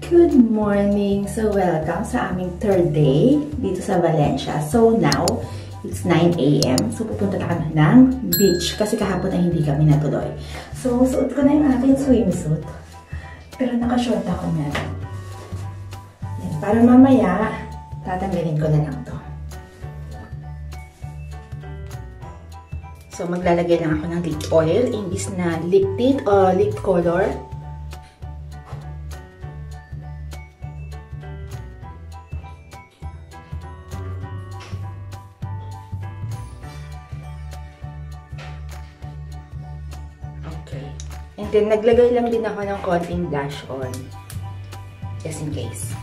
Good morning! So, welcome sa aming third day dito sa Valencia. So, now, it's 9 AM. So, pupunta na kami ng beach kasi kahapon ay hindi kami natuloy. So, suot ko na yung aking swimsuit. Pero naka-short ako na. Yan, para mamaya, tatanggalin ko na lang to. So, maglalagay lang ako ng lip oil imbis na lip tint o lip color. And then, naglagay lang din ako ng konting blush on. Just in case.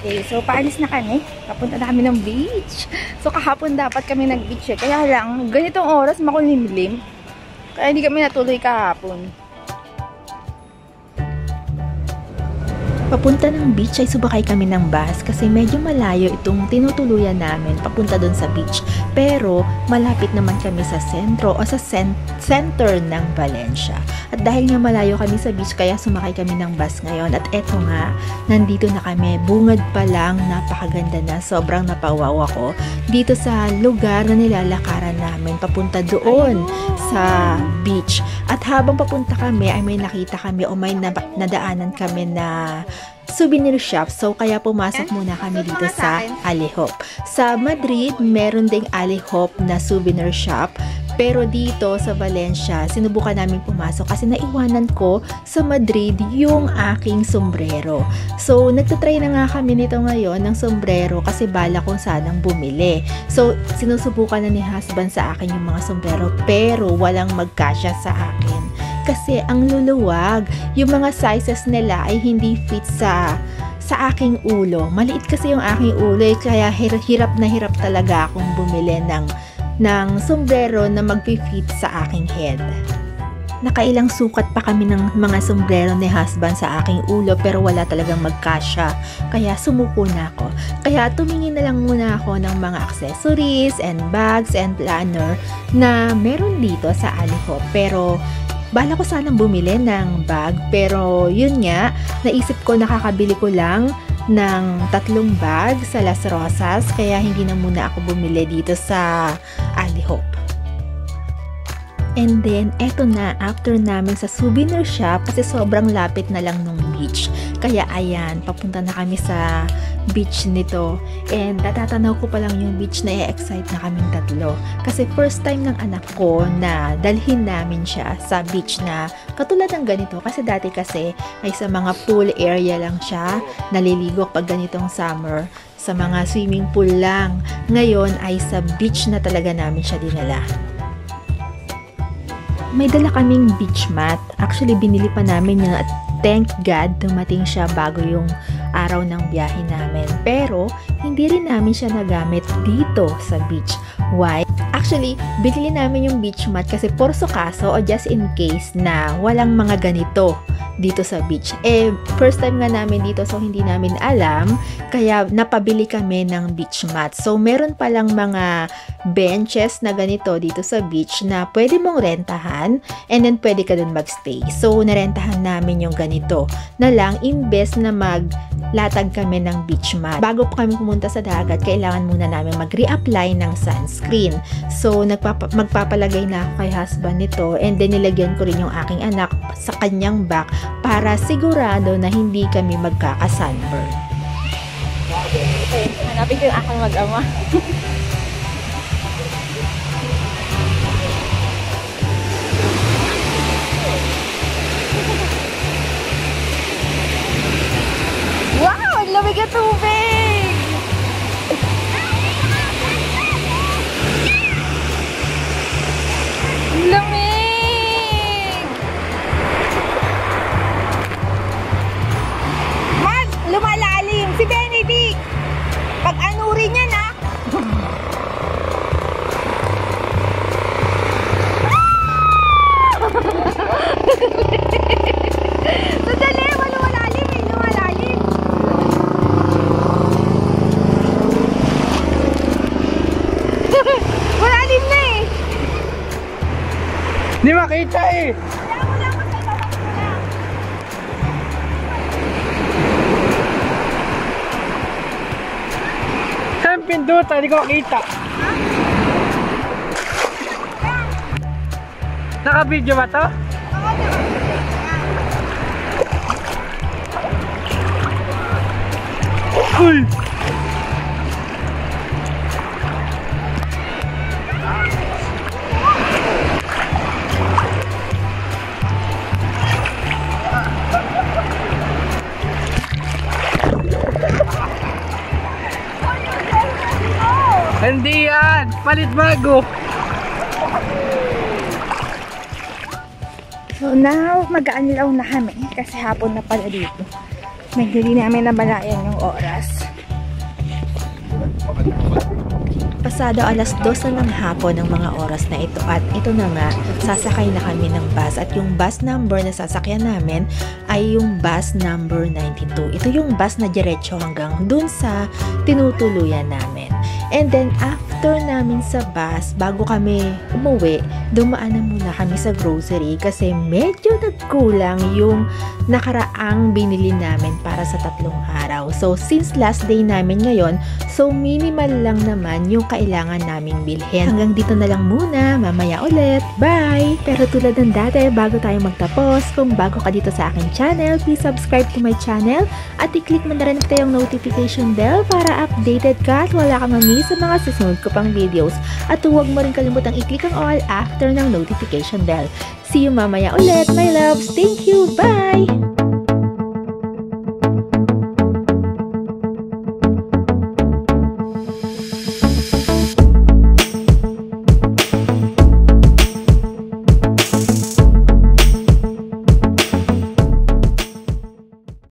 Okay, so paalis na kami. Papunta na kami ng beach. So kahapon dapat kami nag-beach eh. Kaya lang, ganitong oras makulimlim. Kaya hindi kami natuloy kahapon. Papunta ng beach ay subakay kami ng bus kasi medyo malayo itong tinutuluyan namin papunta doon sa beach. Pero malapit naman kami sa sentro o sa center ng Valencia. At dahil nga malayo kami sa beach kaya sumakay kami ng bus ngayon. At eto nga, nandito na kami. Bungad pa lang, napakaganda na. Sobrang napawaw ako dito sa lugar na nilalakaran namin papunta doon sa beach. At habang papunta kami ay may nakita kami o may nadaanan kami na souvenir shop. So, kaya pumasok muna kami dito sa Allihop. Sa Madrid, meron ding Allihop na souvenir shop. Pero dito sa Valencia, sinubukan namin pumasok kasi naiwanan ko sa Madrid yung aking sombrero. So, nagtatry na nga kami nito ngayon ng sombrero kasi bala kong sanang bumili. So, sinusubukan na ni husband sa akin yung mga sombrero pero walang magkasya sa akin. Kasi ang luluwag, yung mga sizes nila ay hindi fit sa aking ulo. Maliit kasi yung aking ulo kaya hirap na hirap talaga akong bumili ng sombrero na mag-fit sa aking head. Nakailang sukat pa kami ng mga sombrero ni husband sa aking ulo pero wala talagang magkasya. Kaya sumuko na ako. Kaya tumingin na lang muna ako ng mga accessories and bags and planner na meron dito sa Allihop. Pero bala ko sanang bumili ng bag pero yun nga, naisip ko nakakabili ko lang ng 3 bag sa Las Rosas kaya hindi na muna ako bumili dito sa Allihop. And then, eto na, after namin sa souvenir shop kasi sobrang lapit na lang nung beach. Kaya ayan, papunta na kami sa beach nito. And natatanaw ko pa lang yung beach na i-excite na kaming 3. Kasi first time ng anak ko na dalhin namin siya sa beach na katulad ng ganito. Kasi dati kasi ay sa mga pool area lang siya, naliligo pag ganitong summer. Sa mga swimming pool lang. Ngayon ay sa beach na talaga namin siya dinala. May dala kaming beach mat. Actually, binili pa namin yun at thank God, dumating siya bago yung araw ng biyahe namin. Pero, hindi rin namin siya nagamit dito sa beach. Why? Actually, binili namin yung beach mat kasi por so kaso o just in case na walang mga ganito dito sa beach. First time nga namin dito, so hindi namin alam, kaya napabili kami ng beach mat. So meron palang mga benches na ganito dito sa beach na pwede mong rentahan and then pwede ka dun magstay. So narentahan namin yung ganito na lang, imbes na maglatag kami ng beach mat. Bago pa kami pumunta sa dagat, kailangan muna namin mag-reapply ng sunscreen. So magpapalagay na ako kay husband nito, and then nilagyan ko rin yung aking anak sa kanyang back para sigurado na hindi kami magkaka-sunburn. Okay, hanapin ko yung aking mag-ama. Wow! Ang lamig ang tubig! Ang lamig! Mas! Lumalalim! Si Benedict! Pag-anuri niya na! Sandali! Lumalalim eh! Lumalalim! Malalim na eh! Hindi makita eh! Saan pindutan? Hindi ko makita. Naka-video ba to? Uy! Hindi yan! Palit bago! So now, mag-aanilaw na kami kasi hapon na pala dito. Hindi namin nabalayan yung oras. Pasado alas 2 na ng hapon ng mga oras na ito, at ito na nga, sasakay na kami ng bus, at yung bus number na sasakyan namin ay yung bus number 92. Ito yung bus na diretso hanggang dun sa tinutuluyan namin. And then after namin sa bus, bago kami umuwi, dumaan na muna kami sa grocery kasi medyo nagkulang yung nakaraang binili namin para sa 3 araw. So since last day namin ngayon, so minimal lang naman yung kailangan naming bilhin. Hanggang dito na lang muna, mamaya ulit. Bye! Pero tulad ng dati, bago tayo magtapos, kung bago ka dito sa aking channel, please subscribe to my channel at i-click mo na rin ito yung notification bell para updated ka at wala kang mamiss sa mga susunod ko pang videos. At huwag mo rin kalimutang i-click ang all after ng notification bell. See you mamaya ulit, my loves! Thank you! Bye!